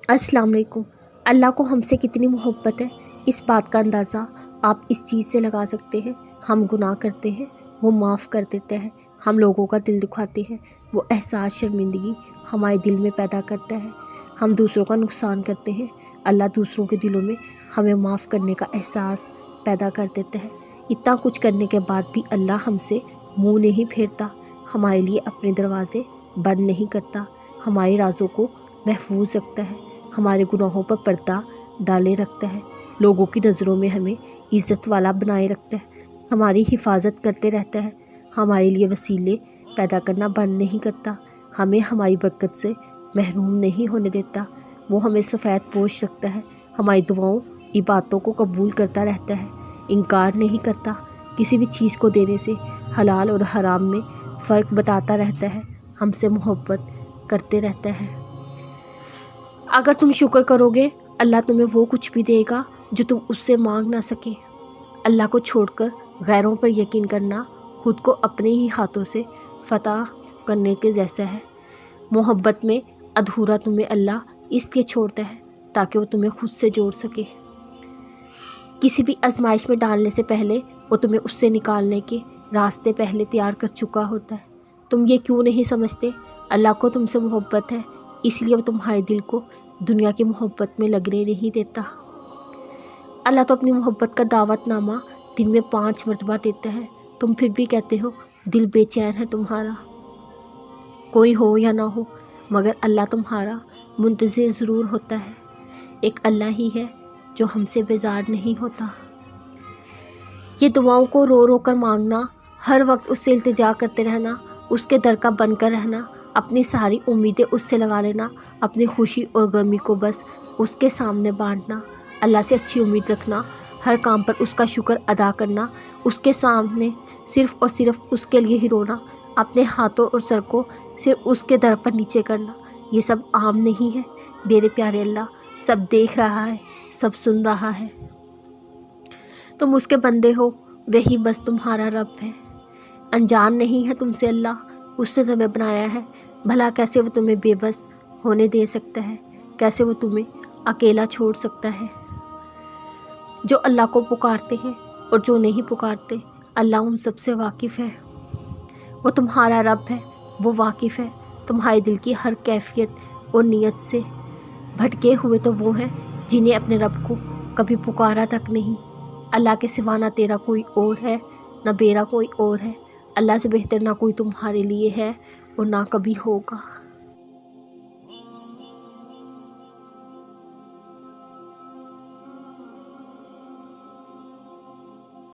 अस्सलाम वालेकुम। अल्लाह को हमसे कितनी मोहब्बत है, इस बात का अंदाज़ा आप इस चीज़ से लगा सकते हैं। हम गुनाह करते हैं, वो माफ़ कर देता है। हम लोगों का दिल दुखाते हैं, वो एहसास शर्मिंदगी हमारे दिल में पैदा करता है। हम दूसरों का नुकसान करते हैं, अल्लाह दूसरों के दिलों में हमें माफ़ करने का एहसास पैदा कर देता है। इतना कुछ करने के बाद भी अल्लाह हमसे मुँह नहीं फेरता, हमारे लिए अपने दरवाज़े बंद नहीं करता, हमारे राज़ों को महफूज रखता है, हमारे गुनाहों पर पर्दा डाले रखता है, लोगों की नज़रों में हमें इज़्ज़त वाला बनाए रखता है, हमारी हिफाजत करते रहता है, हमारे लिए वसीले पैदा करना बंद नहीं करता, हमें हमारी बरकत से महरूम नहीं होने देता। वो हमें सफ़ेद पोश रखता है, हमारी दुआओं इबादतों को कबूल करता रहता है, इनकार नहीं करता, किसी भी चीज़ को देने से हलाल और हराम में फ़र्क बताता रहता है, हमसे मोहब्बत करते रहता है। अगर तुम शुक्र करोगे, अल्लाह तुम्हें वो कुछ भी देगा जो तुम उससे मांग ना सके। अल्लाह को छोड़कर गैरों पर यकीन करना खुद को अपने ही हाथों से फतह करने के जैसा है। मोहब्बत में अधूरा तुम्हें अल्लाह इसलिए छोड़ता है ताकि वो तुम्हें खुद से जोड़ सके। किसी भी आजमाइश में डालने से पहले वो तुम्हें उससे निकालने के रास्ते पहले तैयार कर चुका होता है। तुम ये क्यों नहीं समझते? अल्लाह को तुमसे मोहब्बत है, इसलिए वो तुम्हारे दिल को दुनिया की मोहब्बत में लगने नहीं देता। अल्लाह तो अपनी मोहब्बत का दावतनामा दिन में 5 मरतबा देता है, तुम फिर भी कहते हो दिल बेचैन है तुम्हारा। कोई हो या ना हो, मगर अल्लाह तुम्हारा मुंतज़िर ज़रूर होता है। एक अल्लाह ही है जो हमसे बेजार नहीं होता। ये दुआओं को रो रो कर मांगना, हर वक्त उससे इल्तिजा करते रहना, उसके दर का बनकर रहना, अपनी सारी उम्मीदें उससे लगा लेना, अपनी खुशी और गमी को बस उसके सामने बांटना, अल्लाह से अच्छी उम्मीद रखना, हर काम पर उसका शुक्र अदा करना, उसके सामने सिर्फ़ और सिर्फ उसके लिए ही रोना, अपने हाथों और सर को सिर्फ उसके दर पर नीचे करना, ये सब आम नहीं है मेरे प्यारे अल्लाह। सब देख रहा है, सब सुन रहा है। तुम उसके बंदे हो, वही बस तुम्हारा रब है। अनजान नहीं है तुमसे अल्लाह, उसने तुम्हें बनाया है। भला कैसे वो तुम्हें बेबस होने दे सकता है? कैसे वो तुम्हें अकेला छोड़ सकता है? जो अल्लाह को पुकारते हैं और जो नहीं पुकारते, अल्लाह उन सबसे वाकिफ़ है। वो तुम्हारा रब है, वो वाकिफ़ है तुम्हारे दिल की हर कैफियत और नीयत से। भटके हुए तो वो हैं जिन्हें अपने रब को कभी पुकारा तक नहीं। अल्लाह के सिवा ना तेरा कोई और है, ना मेरा कोई और है। अल्लाह से बेहतर ना कोई तुम्हारे लिए है और ना कभी होगा।